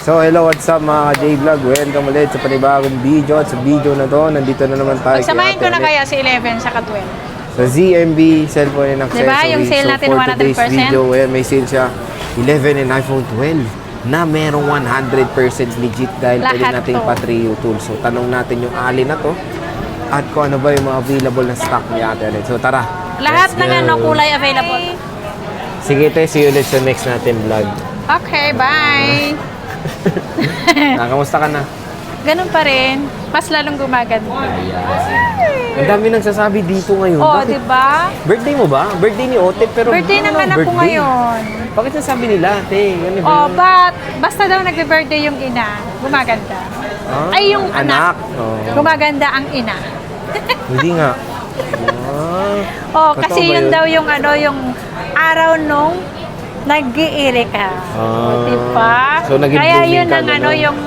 So hello, what's up mga J-Vlog? Welcome ulit sa panibagong video. At sa video na to, nandito na naman tayo. Pagsamahin ko na kaya si 11 saka 12. Sa ZMB cellphone and accessories. Diba? Yung sale natin, so, for 100%. today's video, may sale siya 11 and iPhone 12 na merong 100% legit dahil Lahat pwede natin to. pa-trio tool. So tanong natin yung alin na to at kung ano ba yung mga available na stock ni Ate Anet. So tara. Lahat let's ng go. kulay available. Sige te, see you ulit sa next natin vlog. Okay, bye! Kamusta ka na? Ganun pa rin. Mas lalong gumaganda. Ang dami nagsasabi dito ngayon. Oh, Bakit? di ba? Birthday mo ba? Birthday ni Ote, pero Birthday ng anak ko ngayon. Bakit nasabi nila, ate? Ano ba Oh, yun? but basta daw nagbe-birthday yung ina, gumaganda. Ah, Ay, yung anak. Oh. Gumaganda ang ina. Hindi nga. Ah, Oh, totoo kasi ba yun daw yung yung araw nung nag-iiri ka. Ah, Diba? so naging Kaya blooming yun ka, ang gano'n? yung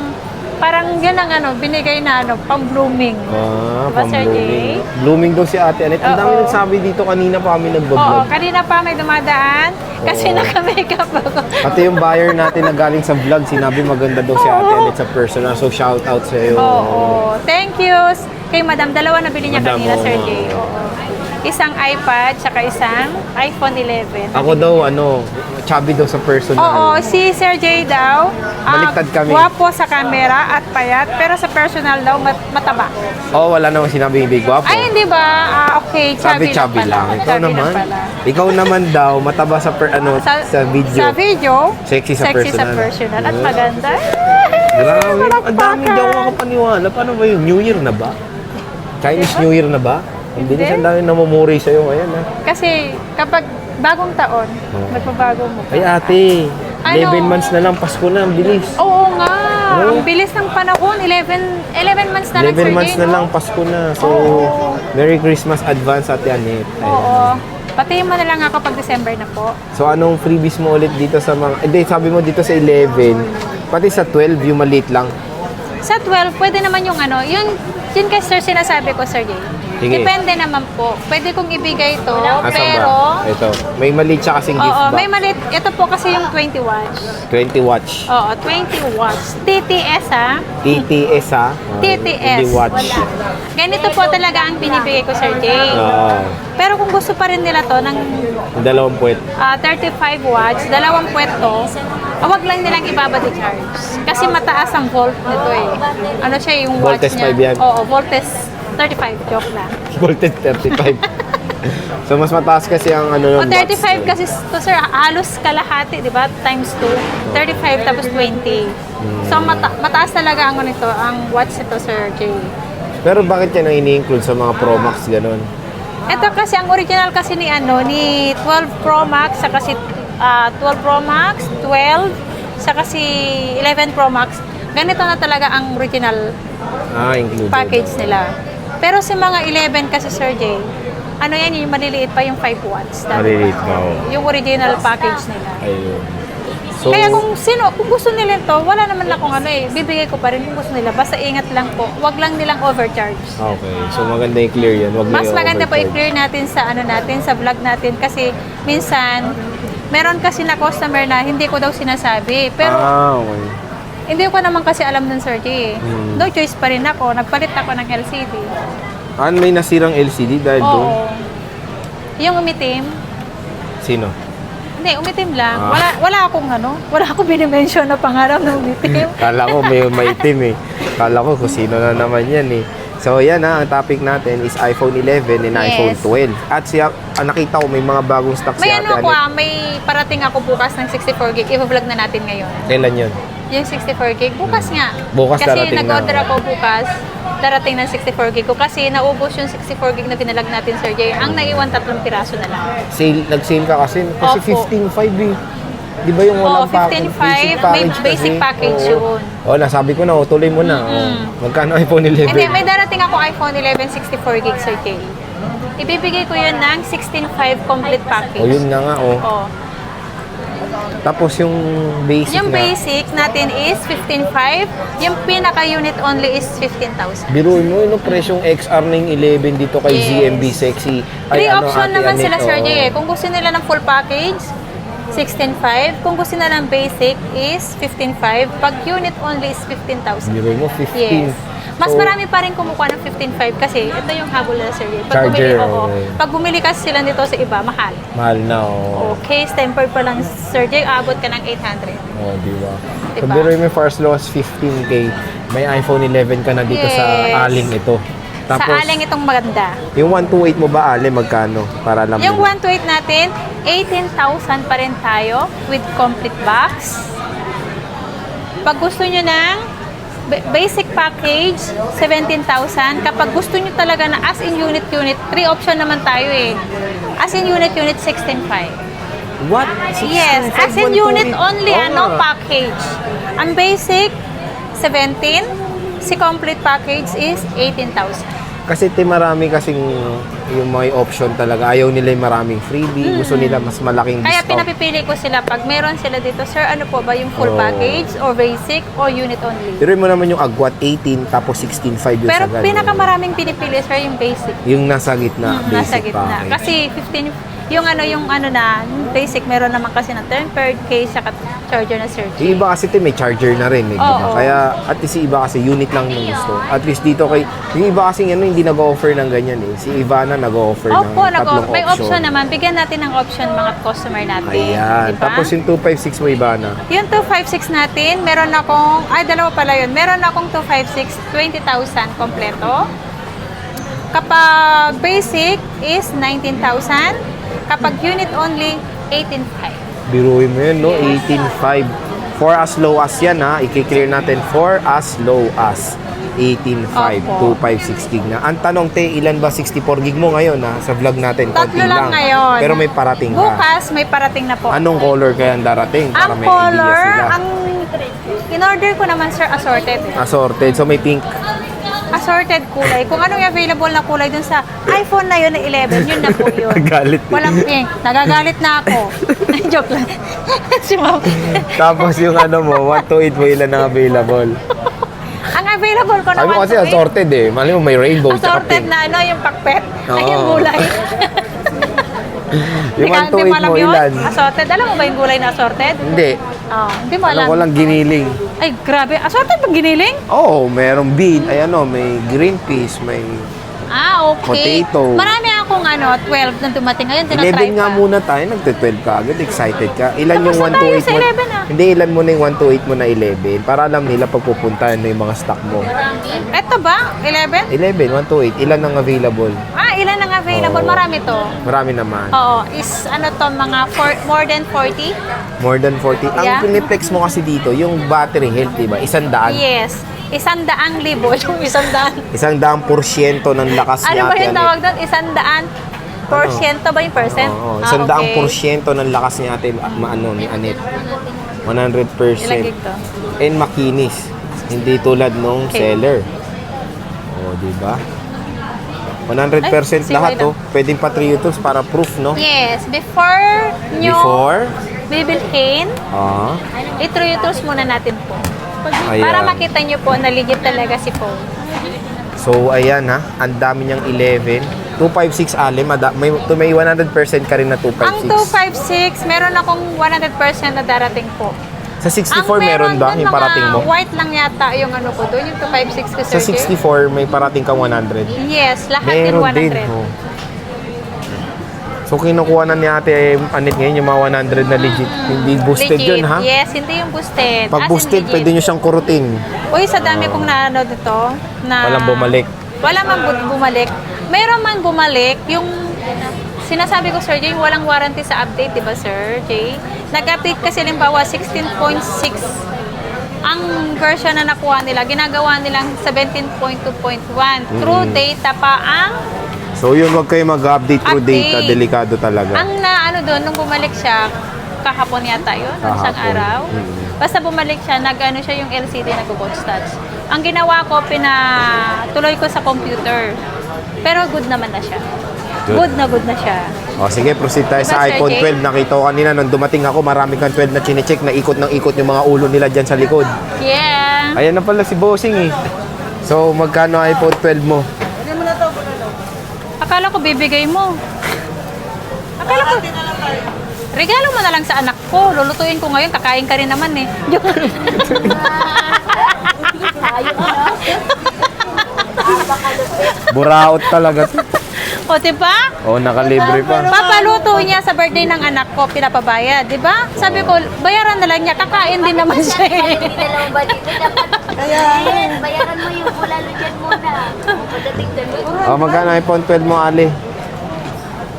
parang yun ang binigay na pang-blooming. Diba, Sir pang-blooming. Jay? Blooming daw si Ate Anet. Ang dami Oo. nagsabi dito kanina pa kami Oo, nagbablog. kanina pa may dumadaan kasi Oo. naka-makeup ako. Pati yung buyer natin na galing sa vlog, sinabi maganda daw si Ate Anet sa personal. So shout out sa iyo. Oo. Thank you. Kay Madam, dalawa na bili niya Madam, kanina, Sir oo. Jay. Oo. Isang iPad, tsaka isang iPhone 11. Ako daw, chubby daw sa personal. Oo, si Sir Jay daw, Baliktad kami. guwapo sa camera at payat, pero sa personal daw mataba. Wala namang sinabi hindi gwapo. Ay, hindi ba? Okay, Chubby lang. Ikaw Chubby naman. pala. Ikaw naman daw, mataba sa sa video. Sa video, Sexy sa personal. At maganda. Grabe. Ang dami daw ako paniwala. Paano ba yun? New Year na ba? Chinese New Year na ba? Ang bilis, ang dami namumuri sa'yo ngayon. Kasi kapag bagong taon, nagpabago mo. Ay ate, Ano? 11 months na lang, Pasko na, ang bilis. Oo nga. Oo. Ang bilis ng panahon. 11 months na lang, 11 Sir months Jay, na no? lang, Pasko na. So, Oo. Merry Christmas advance Ate Anet. Oo. Patiin mo na lang ako pag December na po. So, anong freebies mo ulit dito sa mga... Hindi, sabi mo dito sa 11, pati sa 12, yung maliit lang. Sa 12, pwede naman yung yun kay Sir sinasabi ko, Sir Jay. Sige. Depende naman po. Pwede kong ibigay ito, Asan pero... ba? Ito. May maliit siya kasing gift Oo, box. may maliit. Ito po kasi yung 20 watts. 20 watch. Oo, 20 watts. TTS ha? TTS ha? TTS. 20 watch. Ganito po talaga ang binibigay ko, Sir Jay. Oo. Pero kung gusto pa rin nila to ng Dalawang puwet. 35 watts, dalawang puweto, wag lang nilang ibabody charge. Kasi mataas ang volt nito eh. Ano siya yung watts Voltage niya? 5 yan. Oo, voltage 35. Joke lang. Voltage 35. So, mas mataas kasi ang O, ng 35 watts. kasi to, sir, halos kalahati, di ba? Times 2. 35 tapos 20. So, mataas talaga ang nito, ang watts nito, Sir Jay. Pero bakit yan ang ini-include sa mga Pro Max ganun? Ito kasi, ang original kasi ni 12 Pro Max, saka si 12 Pro Max, 12, saka si 11 Pro Max. Ganito na talaga ang original Included. package nila. Pero sa mga 11 kasi, Sir Jay, yan, yung maliliit pa yung 5 watts. Maliliit pa, oh. Yung original package nila. Ayun. So, Kaya kung gusto nila ito, wala naman akong bibigay ko pa rin kung gusto nila. Basta ingat lang po. Wag lang nilang overcharge. okay. So, maganda yung clear yan. Wag Mas na yung maganda po overcharge. i-clear natin sa sa vlog natin kasi minsan meron kasi na customer na hindi ko daw sinasabi. Pero Okay. hindi ko naman kasi alam ng Sir Jay. No choice pa rin ako. Nagpalit ako ng LCD. May nasirang LCD dahil doon? Oo. Yung umitim. Sino? Hindi, umitim lang. Wala akong binimension na pangarap ng umitim. Kala ko may maitim eh. Kala ko kung sino na naman yan eh. So yan ang topic natin is iPhone 11 and Yes. iPhone 12. At nakita ko may mga bagong stock si May Ate ako Anet. may parating ako bukas ng 64 gig. I-vlog na natin ngayon. Kailan yun? Yung 64 gig, bukas nga. Bukas kasi darating na. nag-order ako bukas, darating ng 64 gig ko. Kasi naubos yung 64 gig na pinalag natin, Sir Jay. Ang naiwan 3 piraso na lang. Nag-sale ka kasi. Kasi Opo. 15.5 eh. Di ba yung walang package? 15.5, may basic package yun. Nasabi ko na, tuloy mo na. Magkano iPhone 11? Hindi, may darating ako iPhone 11 64 gig, Sir Jay. Ibibigay ko yun ng 16.5 complete package. Yun na nga, Oo. Tapos yung basic Yung na. basic natin is 15.5. Yung pinaka-unit only is 15,000. Biruin mo, presyong XR na yung 11 dito kay Yes. ZMB Sexy. Free option Ate naman Anet, sila, Sir oo. Jay. Kung gusto nila ng full package, 16.5. Kung gusto na ng basic is 15.5. Pag unit only is 15,000. Biro mo, 15. Yes. Mas So, marami pa rin kumukuha ng 15.5 kasi ito yung habol na sir. Charger, Oo. okay. Pag bumili kasi sila nito sa iba, mahal. Mahal na, oh. Okay, tempered pa lang Sir Jay, abot ka ng 800. Oh, di ba? So, Diba? biro mo yung first loss, 15K. May iPhone 11 ka na dito sa Yes. aling ito. Tapos, Sa aling itong maganda. yung 128 mo ba, Ale, magkano? Para alam Yung mo. 128 natin, 18,000 pa rin tayo with complete box. Pag gusto nyo ng basic package, 17,000. Kapag gusto nyo talaga na as in unit, 3 option naman tayo eh. As in unit, 16.5. What? Yes, 16,500, as in unit only, Oo no nga. package. Ang basic, 17. Si complete package is 18,000. Kasi marami kasing yung may option talaga. Ayaw nila yung maraming freebie. Gusto nila mas malaking Kaya discount. pinapipili ko sila pag meron sila dito, sir, ano po ba yung full Oo. package or basic or unit only? Pero mo naman yung agwat 18 tapos 16.5 yung Pero sagad. pinakamaraming pinipili, sir, yung basic. Yung nasa gitna, basic Nasa gitna. package. Kasi 15, yung basic, meron naman kasi na tempered case, saka charger na sir. Yung iba kasi may charger na rin, eh, di ba? Oo. Kaya at least yung iba kasi unit lang yung gusto. At least dito kay yung iba kasi hindi nag-offer ng ganyan eh. Si Ivana nag-offer ng Opo, tatlong may option naman. Bigyan natin ng option mga customer natin. Ayan. Diba? Tapos yung 256 mo, Ivana. Yung 256 natin, meron akong, dalawa pala yun. Meron akong 256, 20,000 kompleto. Kapag basic is 19,000. Kapag unit only, 18,500. Biruin mo yun, no? 18.5. For as low as yan, ha? I-clear natin for as low as 18.5, Opo. 256 gig na. Ang tanong, te, ilan ba 64 gig mo ngayon, ha? Sa vlog natin, konti Tatlo lang ngayon. Pero may parating ka. Bukas, may parating na po. Anong color kaya ang darating? Para Ang may idea color, sila. in-order ko naman, sir, assorted. Assorted. So may pink. Assorted kulay. Kung anong available na kulay dun sa iPhone na yun na 11, yun na po yun. Nagalit. Walang pink. Nagagalit na ako. Joke lang. Si ma'am. Tapos yung mo, 128 mo ilan ang available. Ang available ko Sabi naman mo kasi to, assorted eh. Mali mo may rainbow tsaka assorted pink. na yung pakpet. Ay, Oo. yung gulay. Yung Hindi 128 mo alam mo yun? ilan? Assorted. Alam mo ba yung gulay na assorted? Hindi. Oh, hindi mo Alam alam. ko lang giniling. Ay, grabe. Assorted pag giniling? Oo, merong bean. Ay may green peas, may Okay. Potato. Marami akong 12 na dumating. Ngayon, tinatry 11 nga pa. muna tayo. Nagte-12 ka agad. Excited ka. Ilan Tapos yung na tayo 128 sa mo? 11 ah. Hindi, ilan mo na yung 128 mo na 11 para alam nila pag pupuntahan na yung mga stock mo. Ito ba? 11? 11, 128. Ilan ang available? Ilan ang available? Oo. Marami to. Marami naman. Oo. Is mga more than 40? More than 40. Ang Yeah. piniplex mo kasi dito, yung battery health, diba? 100. Yes. 100,000. Yung 100. 100% ng lakas Ano niya. ba yung tawag doon? 100% ba yung percent? Oo, okay. 100% ng lakas ni ate, ni Anet. 100%. Ilang gig to? And makinis. Hindi tulad nung Okay. seller. O, di ba? 100% Ay, lahat, siway lang. oh. Pwedeng patriotus para proof, no? Yes. Before nyo Before, bibilhin, ah, i-truthers muna natin po. Ayan. Para makita nyo po na legit talaga si phone. so, ayan, ha. Ang dami niyang 11. 256 alim. May 100% ka rin na 256. Ang 256, meron akong 100% na darating po. Sa 64 meron ba yung parating mo? White lang yata yung ko doon, yung 256 ko, Sa Sir Jay. 64, may parating kang 100. Yes, lahat Meron din din. 100. Oh. So, kinukuha na ni Ate Anet ngayon yung mga 100 na legit. Hindi boosted Legit. yun, ha? Yes, hindi yung boosted. Pag As in boosted, legit. pwede nyo siyang kurutin. Uy, sa dami kong naano dito, na... Walang bumalik. Wala man bumalik. Mayroon man bumalik, yung sinasabi ko, Sir Jay, yung walang warranty sa update, di ba, Sir Jay? Nag-update kasi limbawa 16.6 ang version na nakuha nila, ginagawa nilang 17.2.1. True data pa ang So, yun, wag kayo mag-update through Update. data. Delikado talaga. ang doon, nung bumalik siya, kahapon yata yun, nung isang Kahapon. araw. Basta bumalik siya, nag-ano siya yung LCD, nag-coach touch. Ang ginawa ko, tuloy ko sa computer. Pero good naman na siya. Good. Good na siya. O, sige, proceed tayo Diba, sa Sir iPhone Jay? 12. Nakita ko kanina, nung dumating ako, marami kang 12 na chinecheck. Na ikot ng ikot yung mga ulo nila dyan sa likod. Yeah. Ayan na pala si Bossing, eh. So, magkano iPhone 12 mo? Akala ko bibigay mo. Akala ko... Regalo mo na lang sa anak ko. Lulutuin ko ngayon, kakain ka rin naman eh. Buraot talaga to. O, diba? Oh, nakalibre pa. Papaluto niya sa birthday ng anak ko, pinapabayad, di ba? Sabi ko, bayaran na lang niya, kakain din naman siya. Dalawang ba dito dapat? Bayaran mo yung bulalo dyan muna. Pagdating doon. Oh, magkano iPhone 12 mo, Ali?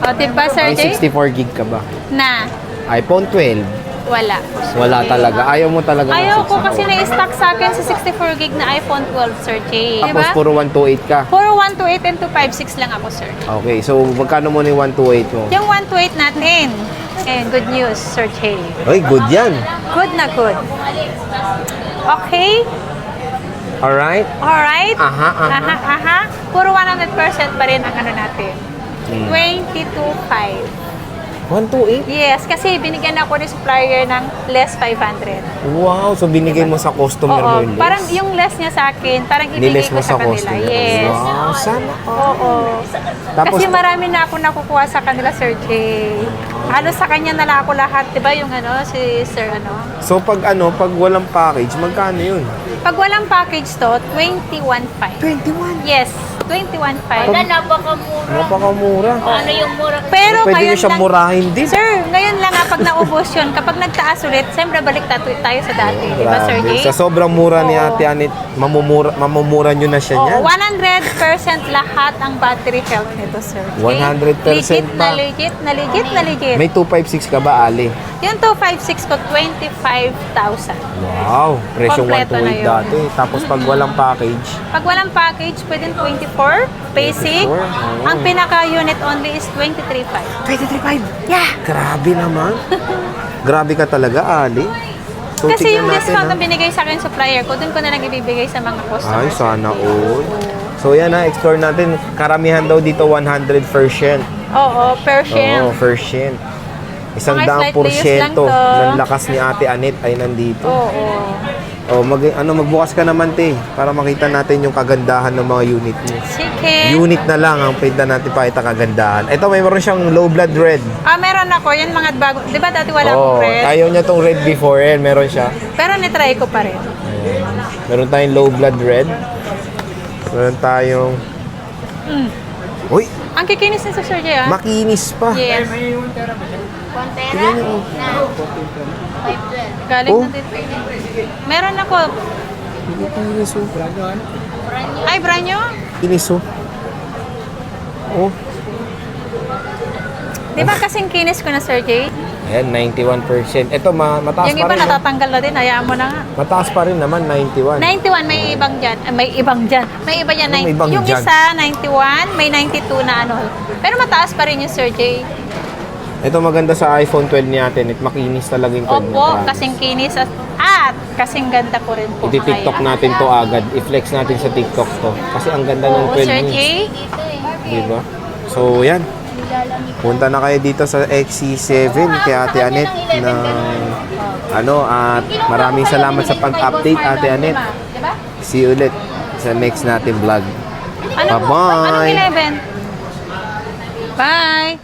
O, diba, Sir May Jay? 64 gig ka ba? Na, iPhone 12? wala. Wala talaga. Ayaw mo talaga ng Ayaw ko 64. kasi na-stock sa akin sa 64 gig na iPhone 12, Sir Jay. Tapos Diba? puro 128 ka. Puro 128 and 256 lang ako, sir. Okay, so magkano mo ni 128 mo? Yung 128 natin. And good news, Sir Jay. Ay, good yan. Good na good. Okay? Alright? Alright? Aha, aha. Aha. Puro 100% pa rin ang ano natin. Hmm. 22.5. 128? Yes, kasi binigyan ako ni supplier ng less 500. Wow, so binigay mo sa customer mo Oo, yung list? parang yung less niya sa akin, parang ibigay Niles ko mo sa kanila. customer. Yes. Wow, sana. Oo. Tapos, Kasi marami na ako nakukuha sa kanila, Sir Jay. Halos sa kanya na lang ako lahat, 'di ba? Yung ano, si Sir ano. so pag walang package, magkano yun? Pag walang package to, 21.5. 21. Yes, 21.5. Wala, napakamura. Napakamura. Ano yung mura? Pero Pwede ngayon nyo siyang lang, murahin din. Sir, ngayon lang pag naubos yun, kapag nagtaas ulit, siyempre balik tayo sa dati, di ba, Sir Grabe. Jay? Sa sobrang mura ni Oo. Ate Anit, mamumura nyo na siya Oo, niyan. 100% lahat ang battery health nito, Sir Jay. 100% legit pa. na legit. May 256 ka ba, Ali? Yung 256 ko, 25,000. Wow, presyong Kompleto na 128 yun. dati. Tapos pag walang package, Pag walang package, pwedeng 24, basic. 24, oo. Ang pinaka-unit only is 23.5. 23.5. Yeah! Grabe naman. Grabe ka talaga, Ali. So, Kasi tignan yung natin, discount ha? na binigay sa akin supplier ko, dun ko na lang ibibigay sa mga customers. Ay, sana all. So yan na, explore natin. Karamihan daw dito 100%. Oo, Persian. Oo, first Isang Mga daang slightly used lang porsyento to. ng lakas ni Ate Anet ay nandito. Oo. Oh, magbukas ka naman, te, para makita natin yung kagandahan ng mga unit mo. Chicken. Unit na lang ang pwede natin pakita kagandahan. Ito, may meron siyang low blood red. Meron ako. Yan mga bago. Di ba dati wala Oh, akong red? ayaw niya tong red before, yan, meron siya. Pero nitry ko pa rin. Meron tayong low blood red. Meron tayong... Uy, Ang kikinis nito, Sir Jay, ah. makinis pa. Yes. Kontera na 512. Galing Oh. na dito. Meron ako. Kinis, oh. Ay, branyo. Kinis, oh. Oh, Di ba kasing kinis ko na, Sir Jay? ayan, 91%. Ito, mataas Yung pa iba rin. no? natatanggal na din. Hayaan mo na nga. Mataas pa rin naman, 91. 91, may ibang dyan. May ibang dyan. May iba dyan. Anong ibang Yung dyan? isa, 91. May 92 na ano. Pero mataas pa rin yung Sir Jay. Ito maganda sa iPhone 12 ni Ate Net. Makinis talaga yung 12 Opo, na kasing kinis at kasing ganda ko rin po. I-TikTok Kaya. natin to agad. I-flex natin sa TikTok to. Kasi ang ganda ng Oo, 12 Sir niya. Jay. Dito eh. Diba? So, yan. Punta na kayo dito sa XC7 kay Ate Anet na at maraming salamat sa pag-update, Ate Anet. Diba? See you ulit sa next natin vlog. Anong Bye-bye. 11? Bye!